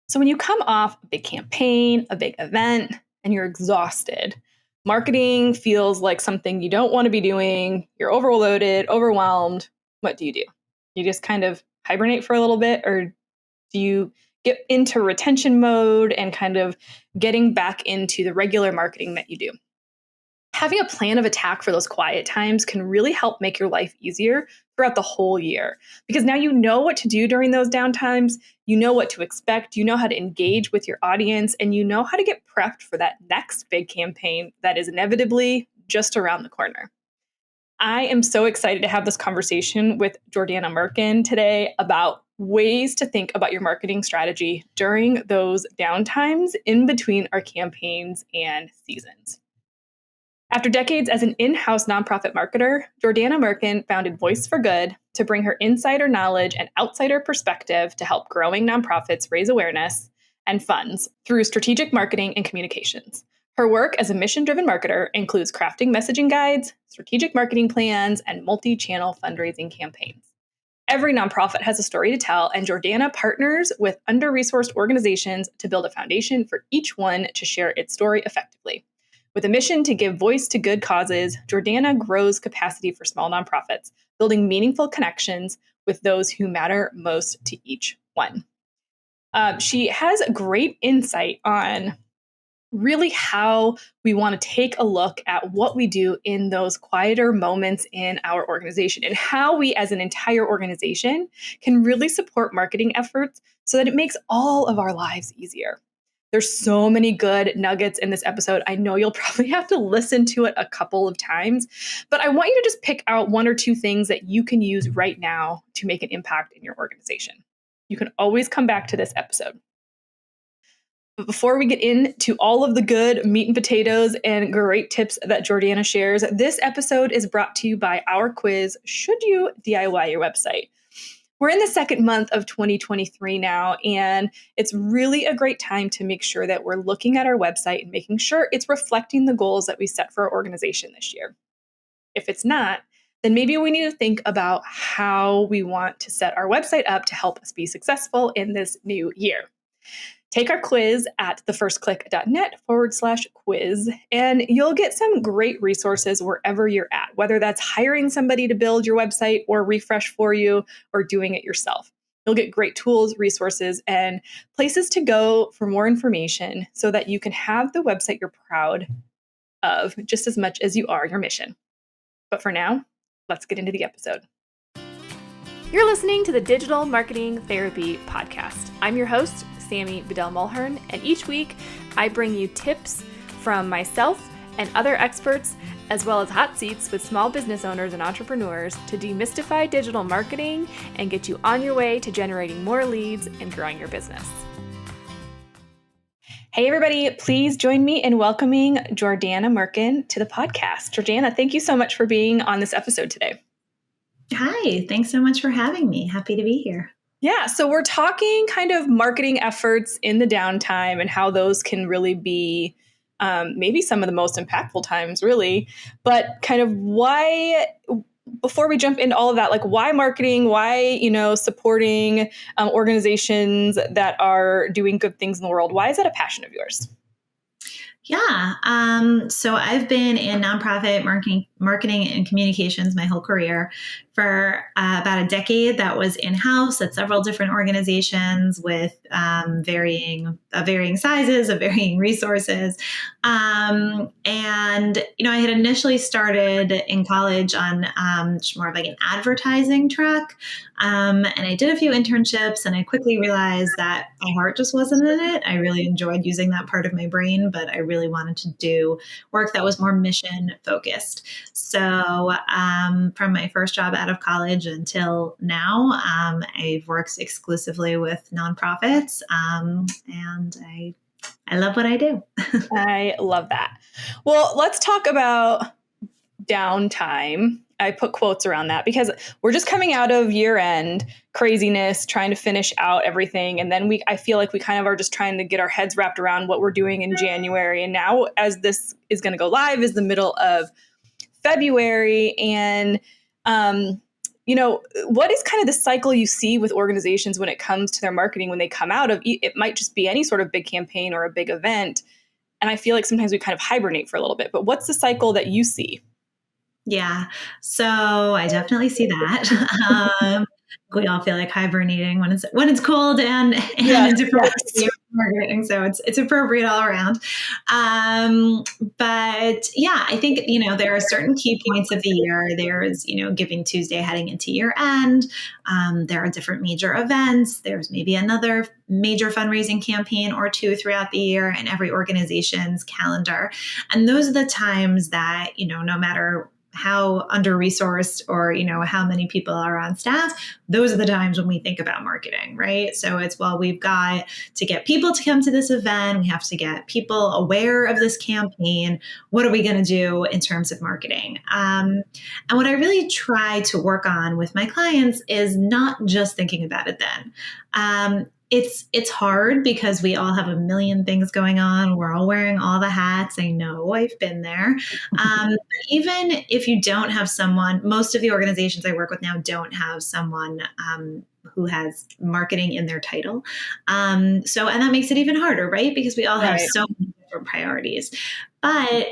So when you come off a big campaign, a big event, and you're exhausted, marketing feels like something you don't want to be doing. You're overloaded, overwhelmed. What do? You just kind of hibernate for a little bit, or do you get into retention mode and kind of getting back into the regular marketing that you do? Having a plan of attack for those quiet times can really help make your life easier throughout the whole year, because now you know what to do during those downtimes, you know what to expect, you know how to engage with your audience, and you know how to get prepped for that next big campaign that is inevitably just around the corner. I am so excited to have this conversation with Jordana Merkin today about ways to think about your marketing strategy during those downtimes in between our campaigns and seasons. After decades as an in-house nonprofit marketer, Jordana Merkin founded Voice for Good to bring her insider knowledge and outsider perspective to help growing nonprofits raise awareness and funds through strategic marketing and communications. Her work as a mission-driven marketer includes crafting messaging guides, strategic marketing plans, and multi-channel fundraising campaigns. Every nonprofit has a story to tell, and Jordana partners with under-resourced organizations to build a foundation for each one to share its story effectively. With a mission to give voice to good causes, Jordana grows capacity for small nonprofits, building meaningful connections with those who matter most to each one. She has a great insight on really how we want to take a look at what we do in those quieter moments in our organization and how we as an entire organization can really support marketing efforts so that it makes all of our lives easier. There's so many good nuggets in this episode. I know you'll probably have to listen to it a couple of times, but I want you to just pick out one or two things that you can use right now to make an impact in your organization. You can always come back to this episode. But before we get into all of the good meat and potatoes and great tips that Jordana shares, this episode is brought to you by our quiz, Should You DIY Your Website? We're in the second month of 2023 now, and it's really a great time to make sure that we're looking at our website and making sure it's reflecting the goals that we set for our organization this year. If it's not, then maybe we need to think about how we want to set our website up to help us be successful in this new year. Take our quiz at thefirstclick.net/quiz, and you'll get some great resources wherever you're at, whether that's hiring somebody to build your website or refresh for you or doing it yourself. You'll get great tools, resources, and places to go for more information so that you can have the website you're proud of just as much as you are your mission. But for now, let's get into the episode. You're listening to the Digital Marketing Therapy Podcast. I'm your host, Sammy Bedell-Mulhern, and each week I bring you tips from myself and other experts, as well as hot seats with small business owners and entrepreneurs to demystify digital marketing and get you on your way to generating more leads and growing your business. Hey everybody, please join me in welcoming Jordana Merkin to the podcast. Jordana, thank you so much for being on this episode today. Hi, thanks so much for having me. Happy to be here. Yeah, so we're talking kind of marketing efforts in the downtime and how those can really be maybe some of the most impactful times, really. But kind of why, before we jump into all of that, like why marketing, why, supporting organizations that are doing good things in the world? Why is that a passion of yours? Yeah. So I've been in nonprofit marketing and communications my whole career. For about a decade, that was in-house at several different organizations with varying sizes, of varying resources. And, I had initially started in college on more of like an advertising track. And I did a few internships, and I quickly realized that my heart just wasn't in it. I really enjoyed using that part of my brain, but I really wanted to do work that was more mission focused. So from my first job out of college until now, I've worked exclusively with nonprofits, and I love what I do. I love that. Well, let's talk about downtime. I put quotes around that because we're just coming out of year-end craziness, trying to finish out everything. And then I feel like we kind of are just trying to get our heads wrapped around what we're doing in January. And now, as this is going to go live, is the middle of February. And what is kind of the cycle you see with organizations when it comes to their marketing when they come out of it? Might just be any sort of big campaign or a big event. And I feel like sometimes we kind of hibernate for a little bit, but what's the cycle that you see? Yeah. So I definitely see that. We all feel like hibernating when it's cold and Yes, it's appropriate yes. marketing. So it's appropriate all around. But yeah, I think, there are certain key points of the year. There's, Giving Tuesday heading into year end. There are different major events. There's maybe another major fundraising campaign or two throughout the year in every organization's calendar. And those are the times that, no matter how under-resourced or, how many people are on staff, those are the times when we think about marketing, right? So it's, well, we've got to get people to come to this event. We have to get people aware of this campaign. What are we going to do in terms of marketing? And what I really try to work on with my clients is not just thinking about it then. It's hard because we all have a million things going on. We're all wearing all the hats. I know, I've been there. Even if you don't have someone, most of the organizations I work with now don't have someone who has marketing in their title. And that makes it even harder, right? Because we all have so many different priorities. But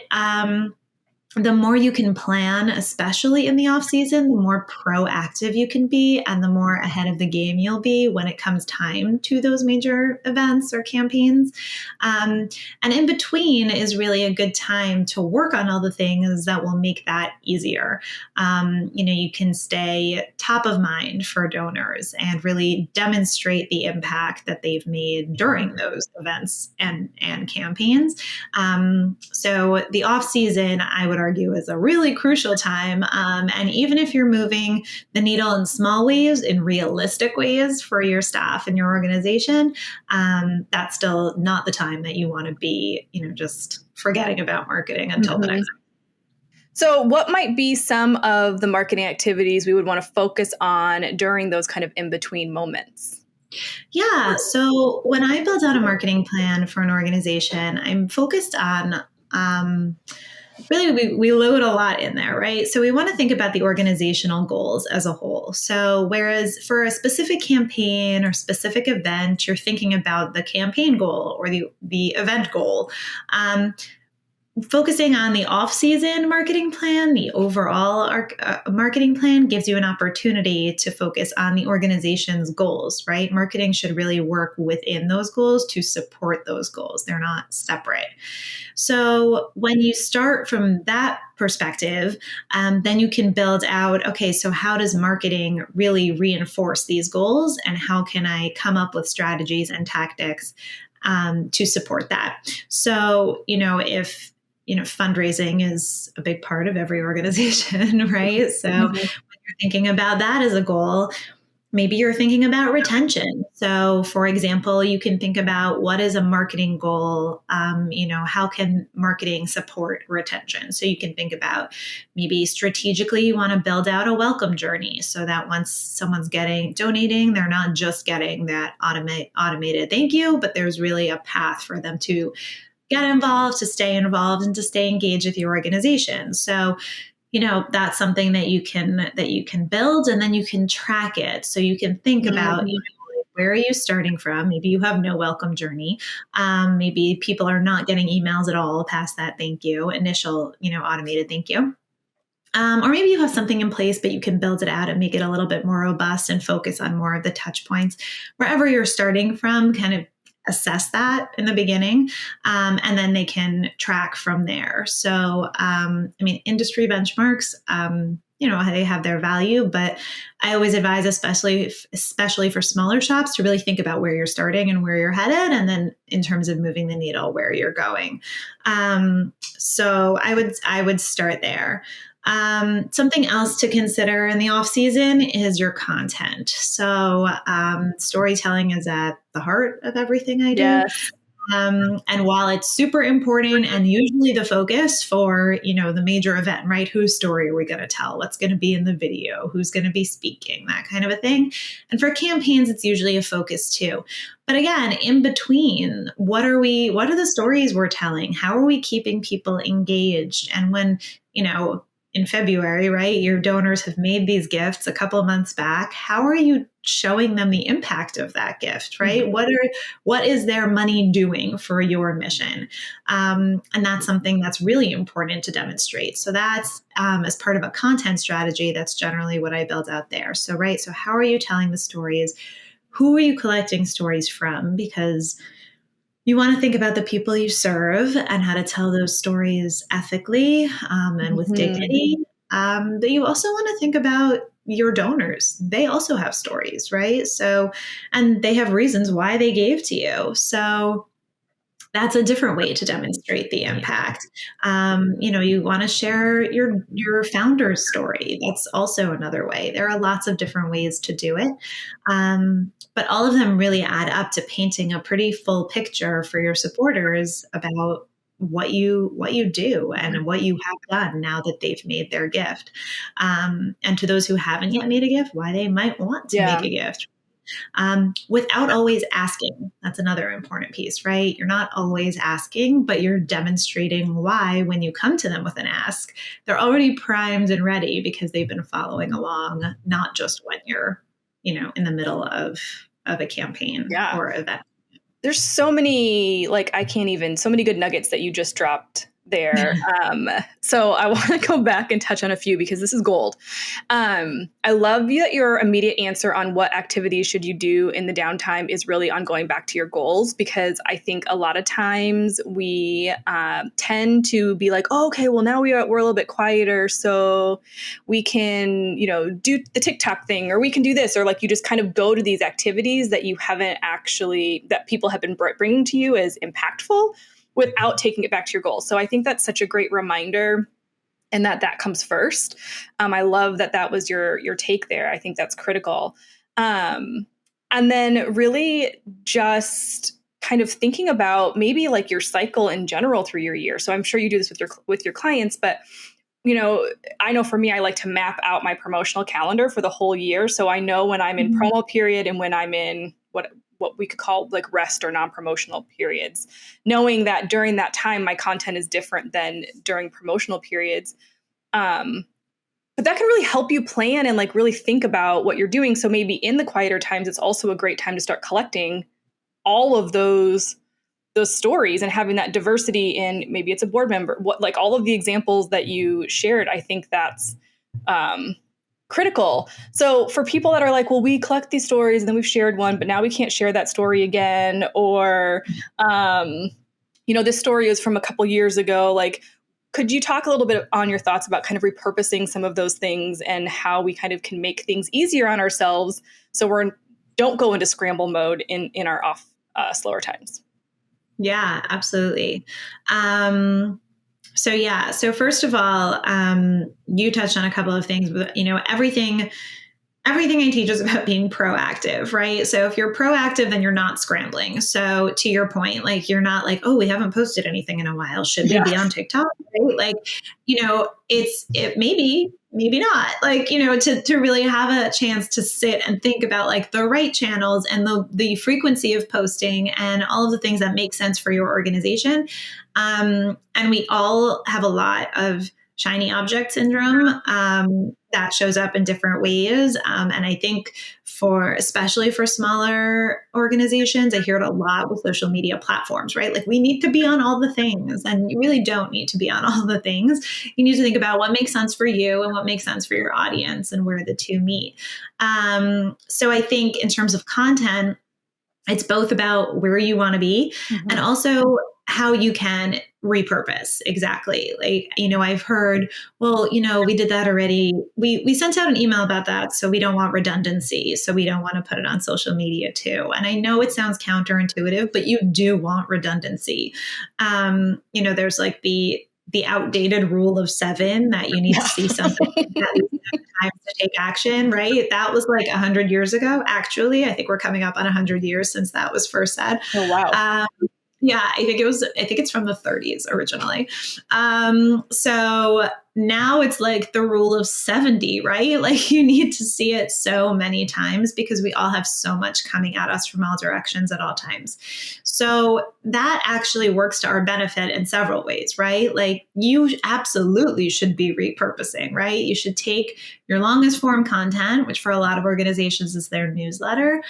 the more you can plan, especially in the off season, the more proactive you can be and the more ahead of the game you'll be when it comes time to those major events or campaigns. And in between is really a good time to work on all the things that will make that easier. You can stay top of mind for donors and really demonstrate the impact that they've made during those events and campaigns. So the off season, I would argue, is a really crucial time. And even if you're moving the needle in small ways, in realistic ways for your staff and your organization, that's still not the time that you want to be, just forgetting about marketing until the next. So what might be some of the marketing activities we would want to focus on during those kind of in-between moments? Yeah. So when I build out a marketing plan for an organization, I'm focused on really, we load a lot in there, right? So we want to think about the organizational goals as a whole. So whereas for a specific campaign or specific event, you're thinking about the campaign goal or the event goal. Focusing on the off-season marketing plan, the overall marketing plan gives you an opportunity to focus on the organization's goals, right? Marketing should really work within those goals to support those goals. They're not separate. So when you start from that perspective, then you can build out, okay, so how does marketing really reinforce these goals? And how can I come up with strategies and tactics to support that? So, if fundraising is a big part of every organization, right? So when you're thinking about that as a goal, maybe you're thinking about retention. So for example, you can think about what is a marketing goal? How can marketing support retention? So you can think about maybe strategically you want to build out a welcome journey so that once someone's donating, they're not just getting that automated thank you, but there's really a path for them to get involved, to stay involved, and to stay engaged with your organization. So, that's something that you can build, and then you can track it. So you can think about, where are you starting from? Maybe you have no welcome journey. Maybe people are not getting emails at all past that thank you, initial, automated thank you. Or maybe you have something in place, but you can build it out and make it a little bit more robust and focus on more of the touch points. Wherever you're starting from, kind of assess that in the beginning, and then they can track from there. So, industry benchmarks, they have their value, but I always advise, especially for smaller shops, to really think about where you're starting and where you're headed, and then in terms of moving the needle, where you're going. So I would start there. Something else to consider in the off season is your content. So storytelling is at the heart of everything I do. Yes. And while it's super important and usually the focus for, the major event, right? Whose story are we going to tell? What's going to be in the video? Who's going to be speaking? That kind of a thing. And for campaigns, it's usually a focus too. But again, in between, what are the stories we're telling? How are we keeping people engaged? And when, in February, right? Your donors have made these gifts a couple of months back. How are you showing them the impact of that gift, right? Mm-hmm. What is their money doing for your mission? And that's something that's really important to demonstrate. So that's as part of a content strategy, that's generally what I build out there. So, right. So how are you telling the stories? Who are you collecting stories from? Because you want to think about the people you serve and how to tell those stories ethically and with Mm-hmm. dignity. But you also want to think about your donors. They also have stories, right? So, and they have reasons why they gave to you. So, that's a different way to demonstrate the impact. You want to share your founder's story. That's also another way. There are lots of different ways to do it, but all of them really add up to painting a pretty full picture for your supporters about what you do and what you have done now that they've made their gift. And to those who haven't yet made a gift, why they might want to make Yeah. a gift without always asking. That's another important piece, right? You're not always asking, but you're demonstrating why when you come to them with an ask, they're already primed and ready because they've been following along, not just when you're, in the middle of a campaign Yeah. or event. There's so many, like, so many good nuggets that you just dropped there. So I want to go back and touch on a few because this is gold. I love that your immediate answer on what activities should you do in the downtime is really on going back to your goals, because I think a lot of times we tend to be like, oh, okay, well now we're a little bit quieter, so we can, do the TikTok thing, or we can do this, or like you just kind of go to these activities that you haven't actually, that people have been bringing to you as impactful without taking it back to your goals. So I think that's such a great reminder, and that comes first. I love that was your take there. I think that's critical. And then really just kind of thinking about maybe like your cycle in general through your year. So I'm sure you do this with your clients, but I know for me, I like to map out my promotional calendar for the whole year. So I know when I'm in promo period and when I'm in what we could call like rest or non-promotional periods, knowing that during that time, my content is different than during promotional periods. But that can really help you plan and like really think about what you're doing. So maybe in the quieter times, it's also a great time to start collecting all of those stories and having that diversity in, maybe it's a board member, what, like all of the examples that you shared. I think that's critical. So for people that are like, well, we collect these stories and then we've shared one, but now we can't share that story again, or this story is from a couple years ago, like, could you talk a little bit on your thoughts about kind of repurposing some of those things and how we kind of can make things easier on ourselves so don't go into scramble mode in our off slower times? Yeah, absolutely. So first of all, you touched on a couple of things, but everything I teach is about being proactive, right? So if you're proactive, then you're not scrambling. So to your point, like you're not like, oh, we haven't posted anything in a while. Should we be on TikTok? Right? Like, it maybe not. Like, to really have a chance to sit and think about like the right channels and the frequency of posting and all of the things that make sense for your organization. And we all have a lot of shiny object syndrome that shows up in different ways. And I think especially for smaller organizations, I hear it a lot with social media platforms, right? Like we need to be on all the things, and you really don't need to be on all the things. You need to think about what makes sense for you and what makes sense for your audience and where the two meet. So I think in terms of content, it's both about where you want to be and also how you can repurpose. Exactly. Like, I've heard, well, we did that already. We sent out an email about that. So we don't want redundancy. So we don't want to put it on social media too. And I know it sounds counterintuitive, but you do want redundancy. There's like the outdated rule of 7 that you need to see something at least 7 times to take action, right? That was like 100 years ago. Actually, I think we're coming up on 100 years since that was first said. Oh, wow. Yeah, I think it's from the 30s originally. So now it's like the rule of 70, right? Like you need to see it so many times because we all have so much coming at us from all directions at all times. So that actually works to our benefit in several ways, right? Like you absolutely should be repurposing, right? You should take your longest form content, which for a lot of organizations is their newsletter,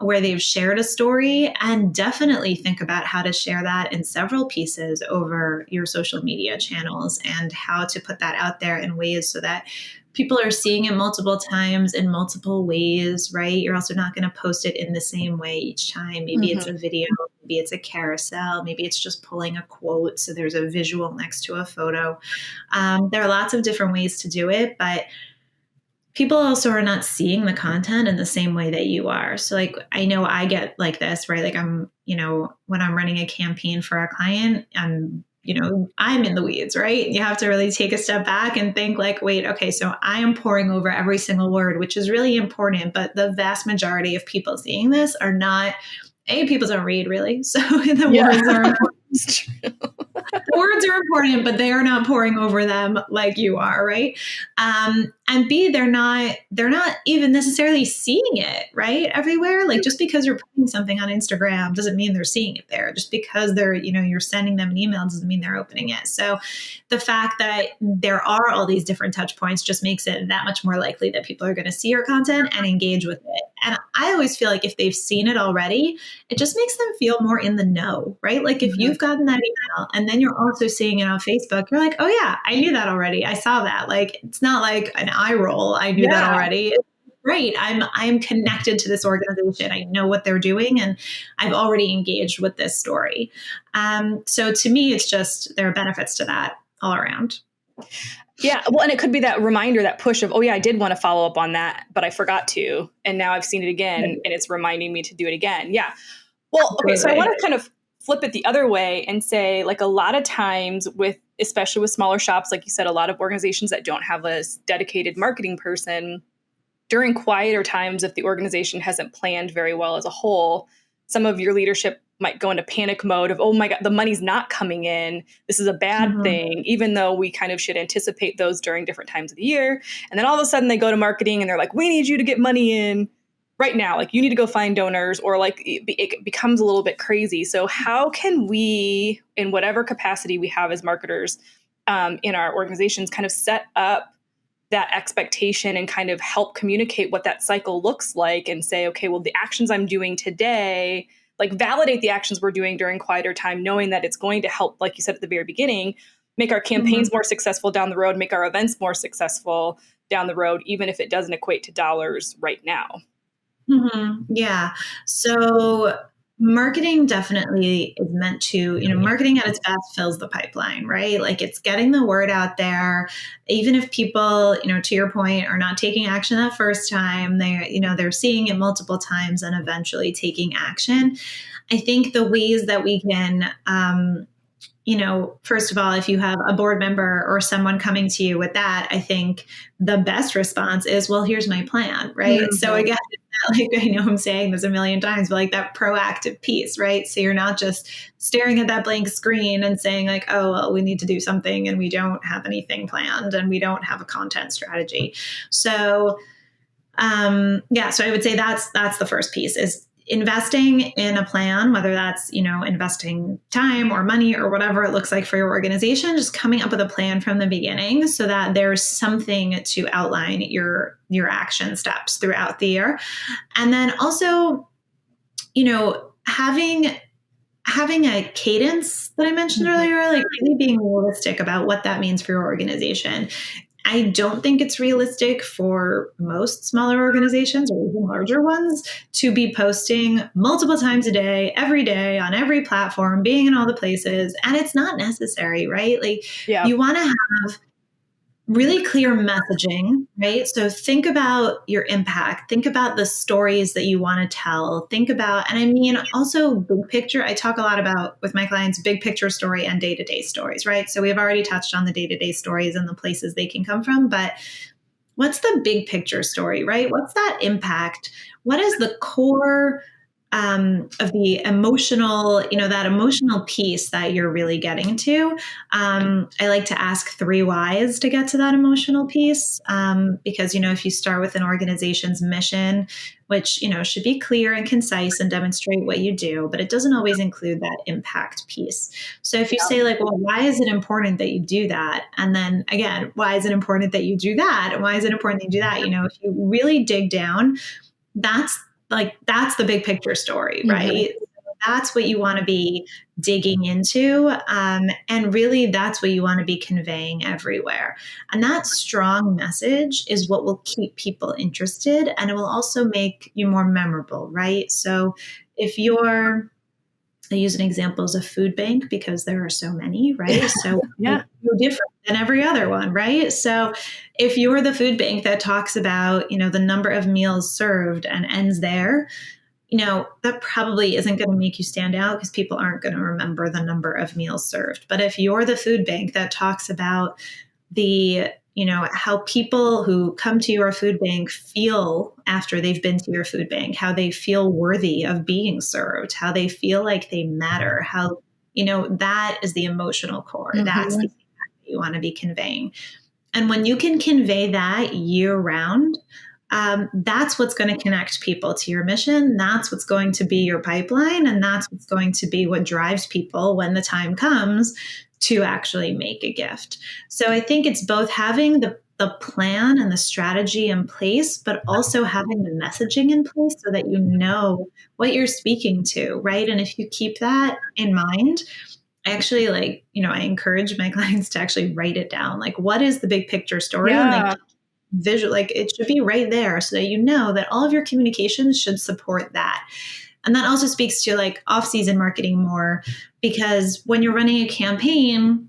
where they've shared a story, and definitely think about how to share that in several pieces over your social media channels and how to put that out there in ways so that people are seeing it multiple times in multiple ways, right? You're also not going to post it in the same way each time. Maybe it's a video, maybe it's a carousel, maybe it's just pulling a quote so there's a visual next to a photo. There are lots of different ways to do it, but people also are not seeing the content in the same way that you are. So like, I know I get like this, right? Like I'm, when I'm running a campaign for a client, I'm in the weeds, right? You have to really take a step back and think like, wait, okay, so I am poring over every single word, which is really important. But the vast majority of people seeing this are not, people don't read really. So the words are important. The words are important, but they are not pouring over them like you are, right? And B, they're not even necessarily seeing it, right? Everywhere. Like just because you're putting something on Instagram doesn't mean they're seeing it there. Just because they're, you're sending them an email doesn't mean they're opening it. So the fact that there are all these different touch points just makes it that much more likely that people are going to see your content and engage with it. And I always feel like if they've seen it already, it just makes them feel more in the know, right? Like if you've gotten that email and then you're also seeing it on Facebook, you're like, oh yeah, I knew that already. I saw that. Like, it's not like an eye roll. I knew that already. It's great. I'm connected to this organization. I know what they're doing and I've already engaged with this story. So to me, it's just, there are benefits to that all around. Yeah. Well, and it could be that reminder, that push of, oh yeah, I did want to follow up on that, but I forgot to, and now I've seen it again and it's reminding me to do it again. Yeah. Well, okay. So I want to kind of flip it the other way and say, like, a lot of times especially with smaller shops, like you said, a lot of organizations that don't have a dedicated marketing person, during quieter times, if the organization hasn't planned very well as a whole, some of your leadership might go into panic mode of, oh my God, the money's not coming in. This is a bad thing, even though we kind of should anticipate those during different times of the year. And then all of a sudden they go to marketing and they're like, we need you to get money in right now. Like you need to go find donors, or like it becomes a little bit crazy. So how can we, in whatever capacity we have as marketers in our organizations, kind of set up that expectation and kind of help communicate what that cycle looks like and say, okay, well, the actions I'm doing today, like validate the actions we're doing during quieter time, knowing that it's going to help, like you said at the very beginning, make our campaigns more successful down the road, make our events more successful down the road, even if it doesn't equate to dollars right now. Yeah. So marketing definitely is meant to, marketing at its best fills the pipeline, right? Like it's getting the word out there. Even if people, to your point, are not taking action that first time, they're seeing it multiple times and eventually taking action. I think the ways that we can, first of all, if you have a board member or someone coming to you with that, I think the best response is, well, here's my plan, right? So again, like I know I'm saying this a million times, but like that proactive piece, right? So you're not just staring at that blank screen and saying like, oh, well, we need to do something and we don't have anything planned and we don't have a content strategy. So so I would say that's the first piece, is investing in a plan, whether that's, investing time or money or whatever it looks like for your organization, just coming up with a plan from the beginning so that there's something to outline your action steps throughout the year. And then also, having a cadence that I mentioned earlier, like really being realistic about what that means for your organization. I don't think it's realistic for most smaller organizations or even larger ones to be posting multiple times a day, every day on every platform, being in all the places. And it's not necessary, right? Like you want to have really clear messaging, right? So think about your impact. Think about the stories that you want to tell. Think about, and I mean, also big picture. I talk a lot about with my clients, big picture story and day-to-day stories, right? So we've already touched on the day-to-day stories and the places they can come from, but what's the big picture story, right? What's that impact? What is the core of the emotional, that emotional piece that you're really getting to. I like to ask 3 whys to get to that emotional piece. Because, if you start with an organization's mission, which, should be clear and concise and demonstrate what you do, but it doesn't always include that impact piece. So if you say like, well, why is it important that you do that? And then again, why is it important that you do that? And why is it important that you do that? If you really dig down, that's the big picture story, right? That's what you want to be digging into. And really, that's what you want to be conveying everywhere. And that strong message is what will keep people interested, and it will also make you more memorable, right? So if I use an example as a food bank because there are so many, right? So Yeah. no different than every other one, right? So if you're the food bank that talks about, the number of meals served and ends there, that probably isn't going to make you stand out because people aren't going to remember the number of meals served. But if you're the food bank that talks about the how people who come to your food bank feel after they've been to your food bank, how they feel worthy of being served, how they feel like they matter, how, that is the emotional core. That's the impact that you want to be conveying. And when you can convey that year round, that's what's going to connect people to your mission. That's what's going to be your pipeline. And that's what's going to be what drives people when the time comes to actually make a gift. So I think it's both having the plan and the strategy in place, but also having the messaging in place so that you know what you're speaking to, right? And if you keep that in mind, I actually I encourage my clients to actually write it down. Like, what is the big picture story? Yeah. And visual, it should be right there so that you know that all of your communications should support that. And that also speaks to off-season marketing more, because when you're running a campaign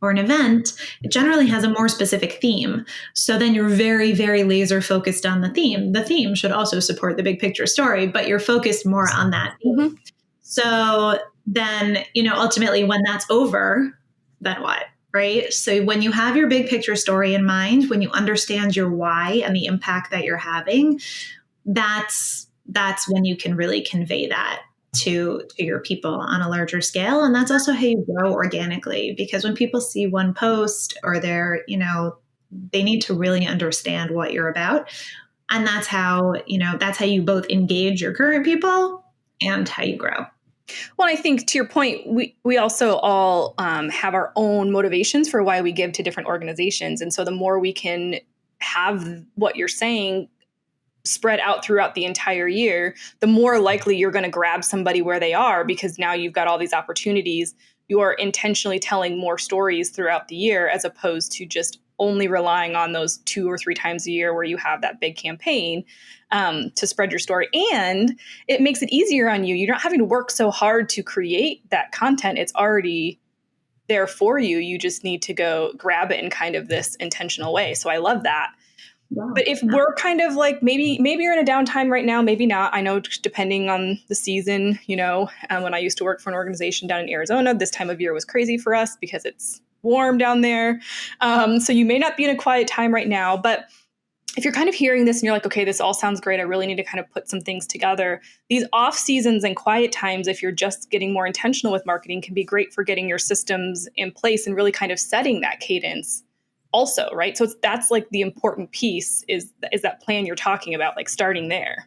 or an event, it generally has a more specific theme. So then you're very, very laser focused on the theme. The theme should also support the big picture story, but you're focused more on that theme. So then, ultimately when that's over, then what? Right? So when you have your big picture story in mind, when you understand your why and the impact that you're having, that's when you can really convey that to your people on a larger scale. And that's also how you grow organically, because when people see one post or they need to really understand what you're about. And that's how you both engage your current people and how you grow. Well, I think to your point, we also all have our own motivations for why we give to different organizations. And so the more we can have what you're saying spread out throughout the entire year, the more likely you're going to grab somebody where they are, because now you've got all these opportunities. You are intentionally telling more stories throughout the year, as opposed to just only relying on those 2 or 3 times a year where you have that big campaign to spread your story. And it makes it easier on you. You're not having to work so hard to create that content. It's already there for you. You just need to go grab it in kind of this intentional way. So I love that. Wow. But if we're kind of maybe you're in a downtime right now, maybe not. I know, depending on the season, when I used to work for an organization down in Arizona, this time of year was crazy for us because it's warm down there. So you may not be in a quiet time right now, but if you're kind of hearing this and you're like, okay, this all sounds great, I really need to kind of put some things together. These off seasons and quiet times, if you're just getting more intentional with marketing, can be great for getting your systems in place and really kind of setting that cadence also, right? So that's the important piece is that plan you're talking about, starting there.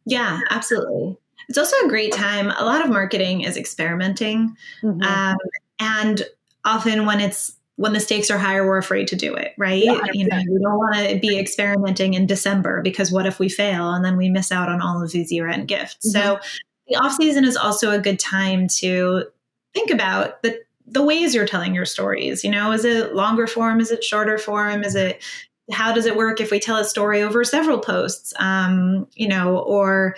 Yeah, absolutely. It's also a great time. A lot of marketing is experimenting. And often when the stakes are higher, we're afraid to do it, right? Yeah, we don't want to be experimenting in December, because what if we fail and then we miss out on all of these year-end gifts? So the off season is also a good time to think about the ways you're telling your stories. Is it longer form? Is it shorter form? How does it work if we tell a story over several posts? Or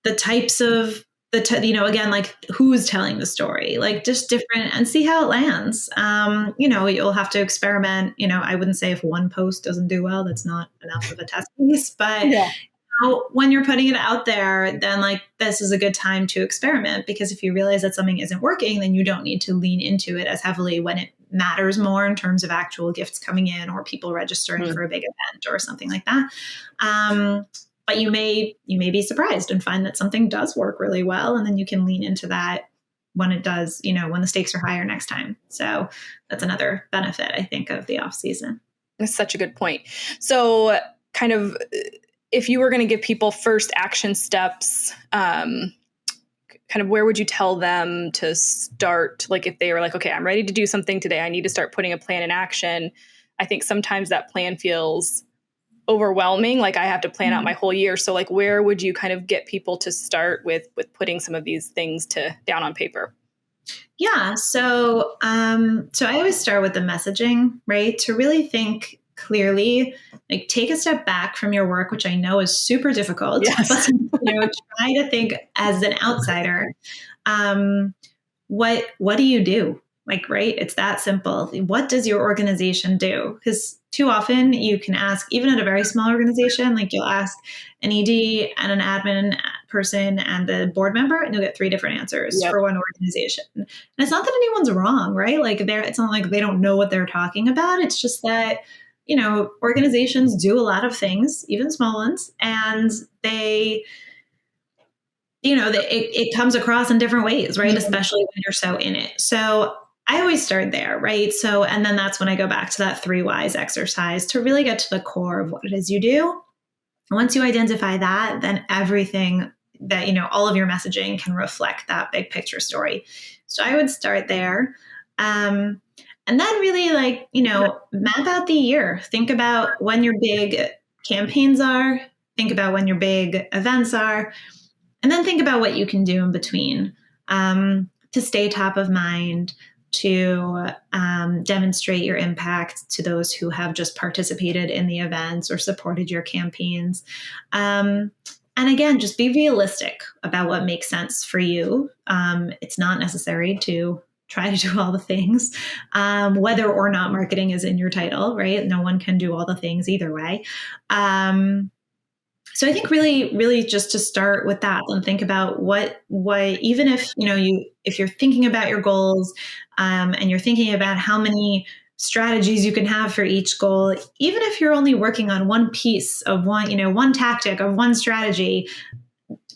the types of again, who's telling the story, just different, and see how it lands. You'll have to experiment. I wouldn't say if one post doesn't do well, that's not enough of a test piece, but when you're putting it out there, then this is a good time to experiment, because if you realize that something isn't working, then you don't need to lean into it as heavily when it matters more in terms of actual gifts coming in or people registering for a big event or something like that. but you may be surprised and find that something does work really well. And then you can lean into that when it does, when the stakes are higher next time. So that's another benefit, I think, of the off season. That's such a good point. So kind of, if you were going to give people first action steps, kind of where would you tell them to start? Like if they were like, okay, I'm ready to do something today, I need to start putting a plan in action. I think sometimes that plan feels overwhelming. Like I have to plan out my whole year. So like, where would you kind of get people to start with putting some of these things down on paper? Yeah. So, so I always start with the messaging, right? To really think clearly, like take a step back from your work, which I know is super difficult, Yes. but try to think as an outsider. What do you do? Like, right? It's that simple. What does your organization do? Because too often you can ask, even at a very small organization, like you'll ask an ED and an admin person and a board member, and you'll get 3 different answers for one organization. And it's not that anyone's wrong, right? Like it's not like they don't know what they're talking about. It's just that, organizations do a lot of things, even small ones, and they it comes across in different ways, right? Mm-hmm. Especially when you're so in it. So I always start there, right? So, and then that's when I go back to that 3 whys exercise to really get to the core of what it is you do. Once you identify that, then everything that, all of your messaging can reflect that big picture story. So I would start there. And then really map out the year. Think about when your big campaigns are, think about when your big events are, and then think about what you can do in between to stay top of mind, to demonstrate your impact to those who have just participated in the events or supported your campaigns. And again, just be realistic about what makes sense for you. It's not necessary to try to do all the things, whether or not marketing is in your title, right? No one can do all the things either way. So I think really, really just to start with that and think about what even if, if you're thinking about your goals and you're thinking about how many strategies you can have for each goal, even if you're only working on one piece of one tactic of one strategy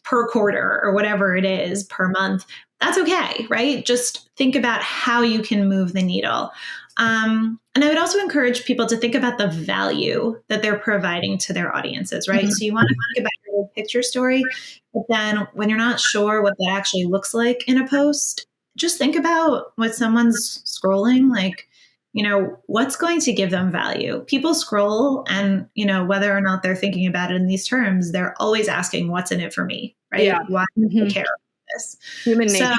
per quarter or whatever it is per month, that's okay, right? Just think about how you can move the needle. And I would also encourage people to think about the value that they're providing to their audiences, right? Mm-hmm. So you want to think about your picture story, but then when you're not sure what that actually looks like in a post, just think about what someone's scrolling, like, what's going to give them value. People scroll and, whether or not they're thinking about it in these terms, they're always asking, what's in it for me, right? Yeah. Why do I care about this? Human nature.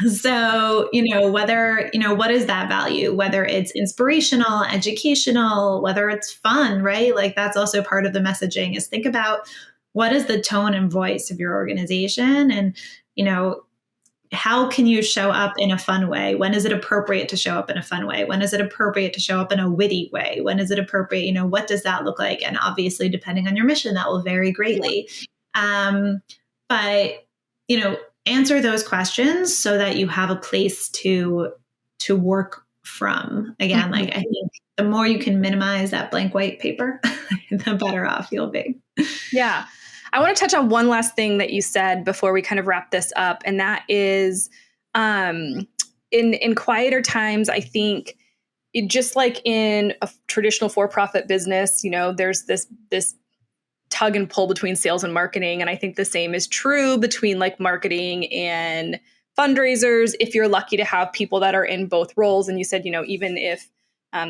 So, whether, what is that value, whether it's inspirational, educational, whether it's fun, right? Like that's also part of the messaging is think about what is the tone and voice of your organization and, how can you show up in a fun way? When is it appropriate to show up in a fun way? When is it appropriate to show up in a witty way? When is it appropriate? What does that look like? And obviously, depending on your mission, that will vary greatly. But, answer those questions so that you have a place to work from. Again, like I think the more you can minimize that blank white paper, the better off you'll be. Yeah. I want to touch on one last thing that you said before we kind of wrap this up. And that is in quieter times, I think just like in a traditional for-profit business, there's this tug and pull between sales and marketing. And I think the same is true between like marketing and fundraisers. If you're lucky to have people that are in both roles. And you said, even if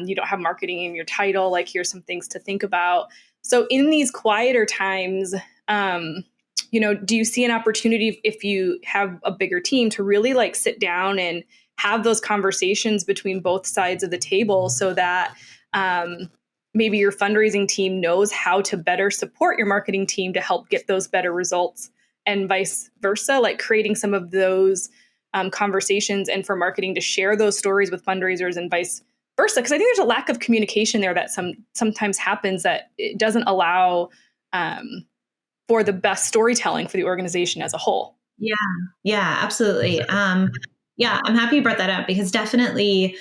you don't have marketing in your title, like here's some things to think about. So in these quieter times, do you see an opportunity if you have a bigger team to really like sit down and have those conversations between both sides of the table so that maybe your fundraising team knows how to better support your marketing team to help get those better results and vice versa, like creating some of those conversations and for marketing to share those stories with fundraisers and vice versa? Because I think there's a lack of communication there that sometimes happens that it doesn't allow for the best storytelling for the organization as a whole. Yeah, absolutely. I'm happy you brought that up because definitely,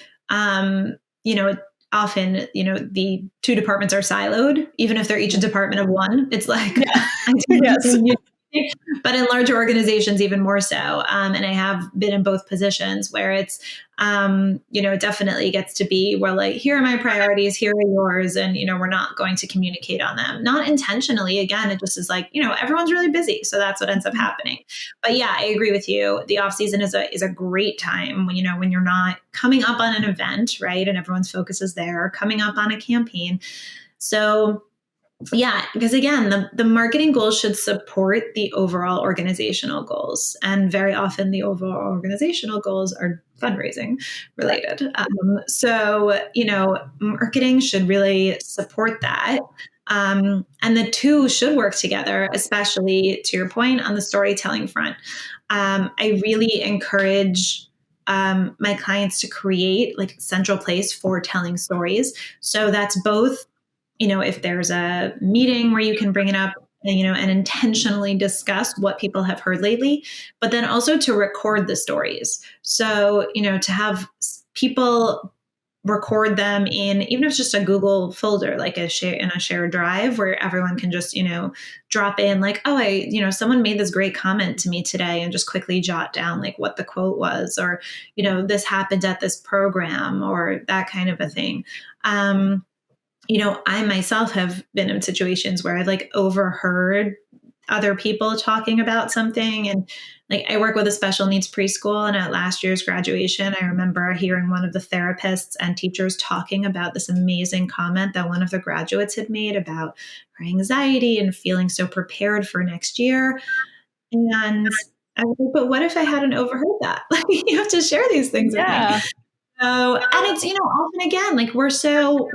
often, the two departments are siloed, even if they're each a department of one. It's like, Yeah. I do Yes. but in larger organizations, even more so. And I have been in both positions where it's, it definitely gets to be where like, here are my priorities, here are yours. And, we're not going to communicate on them. Not intentionally. Again, it just is like, everyone's really busy. So that's what ends up happening. But yeah, I agree with you. The off season is a great time when, when you're not coming up on an event, right? And everyone's focus is there, coming up on a campaign. So yeah, because again, the marketing goals should support the overall organizational goals. And very often the overall organizational goals are fundraising related. So, marketing should really support that. And the two should work together, especially to your point on the storytelling front. I really encourage my clients to create like a central place for telling stories. So that's both if there's a meeting where you can bring it up, and intentionally discuss what people have heard lately, but then also to record the stories. So, to have people record them in, even if it's just a Google folder, like in a shared drive where everyone can just, drop in like, oh, someone made this great comment to me today, and just quickly jot down like what the quote was, or, this happened at this program, or that kind of a thing. I myself have been in situations where I've like overheard other people talking about something. And like I work with a special needs preschool, and at last year's graduation, I remember hearing one of the therapists and teachers talking about this amazing comment that one of the graduates had made about her anxiety and feeling so prepared for next year. And I was like, but what if I hadn't overheard that? Like, you have to share these things with me. Yeah. So, and it's, often again, like we're so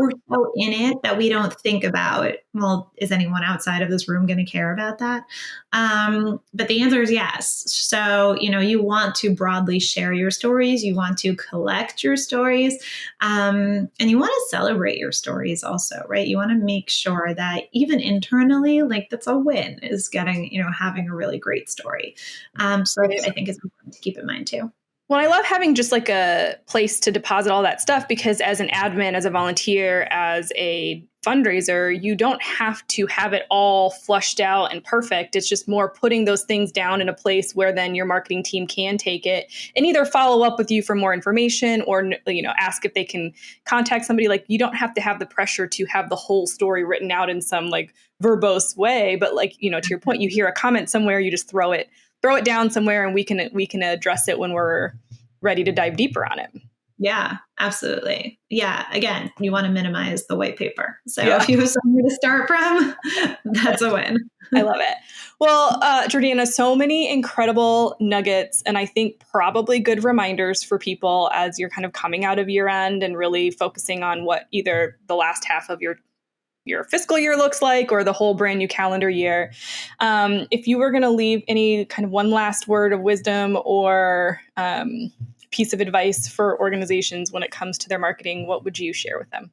in it that we don't think about, well, is anyone outside of this room going to care about that? But the answer is yes. So, you want to broadly share your stories. You want to collect your stories. And you want to celebrate your stories also, right? You want to make sure that even internally, like that's a win, is getting, having a really great story. So I think it's important to keep in mind too. Well, I love having just like a place to deposit all that stuff, because as an admin, as a volunteer, as a fundraiser, you don't have to have it all flushed out and perfect. It's just more putting those things down in a place where then your marketing team can take it and either follow up with you for more information, or, ask if they can contact somebody. Like, you don't have to have the pressure to have the whole story written out in some like verbose way. But like, to your point, you hear a comment somewhere, you just throw it down somewhere, and we can address it when we're ready to dive deeper on it. Yeah, absolutely. Yeah. Again, you want to minimize the white paper. So if you have somewhere to start from, that's a win. I love it. Well, Jordana, so many incredible nuggets, and I think probably good reminders for people as you're kind of coming out of year end and really focusing on what either the last half of your fiscal year looks like, or the whole brand new calendar year. If you were going to leave any kind of one last word of wisdom or piece of advice for organizations when it comes to their marketing, what would you share with them?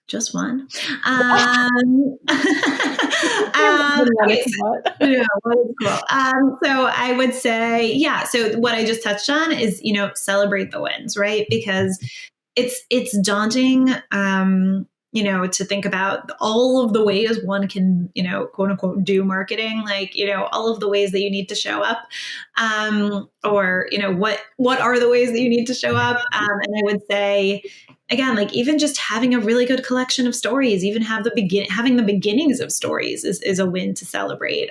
Just one. Okay. Yeah, cool. So I would say, so what I just touched on is, celebrate the wins, right? Because it's daunting, to think about all of the ways one can, quote unquote, do marketing, like, all of the ways that you need to show up, or, what are the ways that you need to show up? And I would say, again, like even just having a really good collection of stories, even having the beginnings of stories is a win to celebrate.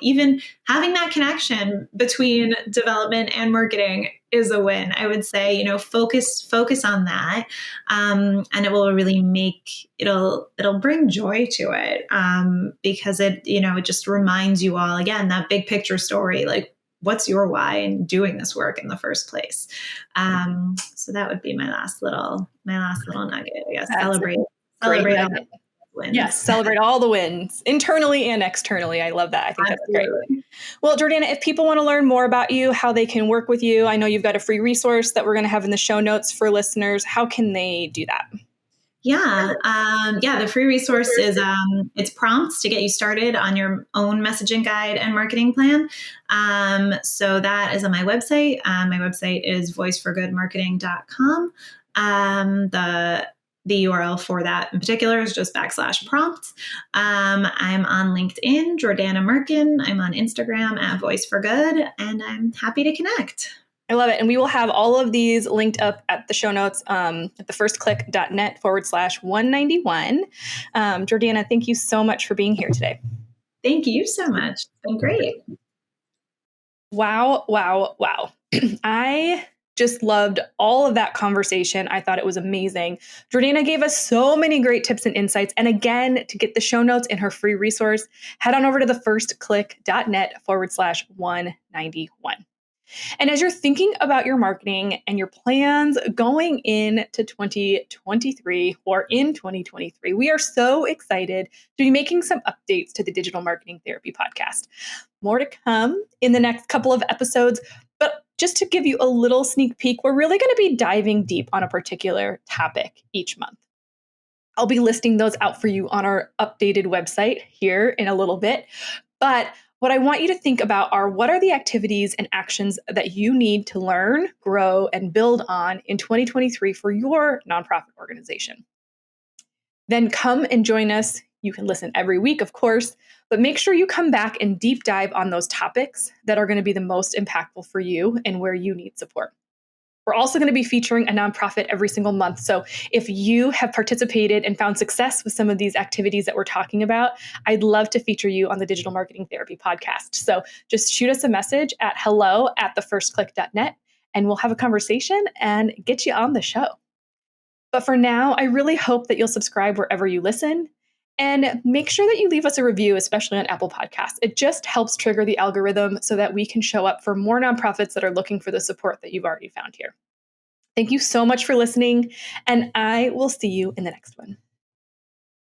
Even having that connection between development and marketing is a win. I would say, focus on that. And it will really it'll bring joy to it. Because it just reminds you all, again, that big picture story, like what's your why in doing this work in the first place? So that would be my last little nugget, I guess. Celebrate all the wins. Yes, celebrate all the wins, internally and externally. I love that. I think Absolutely. That's great. Well, Jordana, if people want to learn more about you, how they can work with you, I know you've got a free resource that we're going to have in the show notes for listeners. How can they do that? The free resource is it's prompts to get you started on your own messaging guide and marketing plan. So that is on my website. My website is voiceforgoodmarketing.com. The URL for that in particular is just /prompts. I'm on LinkedIn, Jordana Merkin. I'm on Instagram at Voice for Good, and I'm happy to connect. I love it. And we will have all of these linked up at the show notes at thefirstclick.net/191. Jordana, thank you so much for being here today. Thank you so much. It's been great. Wow. I just loved all of that conversation. I thought it was amazing. Jordana gave us so many great tips and insights. And again, to get the show notes in her free resource, head on over to thefirstclick.net/191. And as you're thinking about your marketing and your plans going into 2023 or in 2023, we are so excited to be making some updates to the Digital Marketing Therapy podcast. More to come in the next couple of episodes, but just to give you a little sneak peek, we're really going to be diving deep on a particular topic each month. I'll be listing those out for you on our updated website here in a little bit, but what I want you to think about are what are the activities and actions that you need to learn, grow, and build on in 2023 for your nonprofit organization. Then come and join us. You can listen every week, of course, but make sure you come back and deep dive on those topics that are going to be the most impactful for you and where you need support. We're also going to be featuring a nonprofit every single month. So if you have participated and found success with some of these activities that we're talking about, I'd love to feature you on the Digital Marketing Therapy podcast. So just shoot us a message at hello@thefirstclick.net and we'll have a conversation and get you on the show. But for now, I really hope that you'll subscribe wherever you listen and make sure that you leave us a review, especially on Apple Podcasts. It just helps trigger the algorithm so that we can show up for more nonprofits that are looking for the support that you've already found here. Thank you so much for listening, and I will see you in the next one.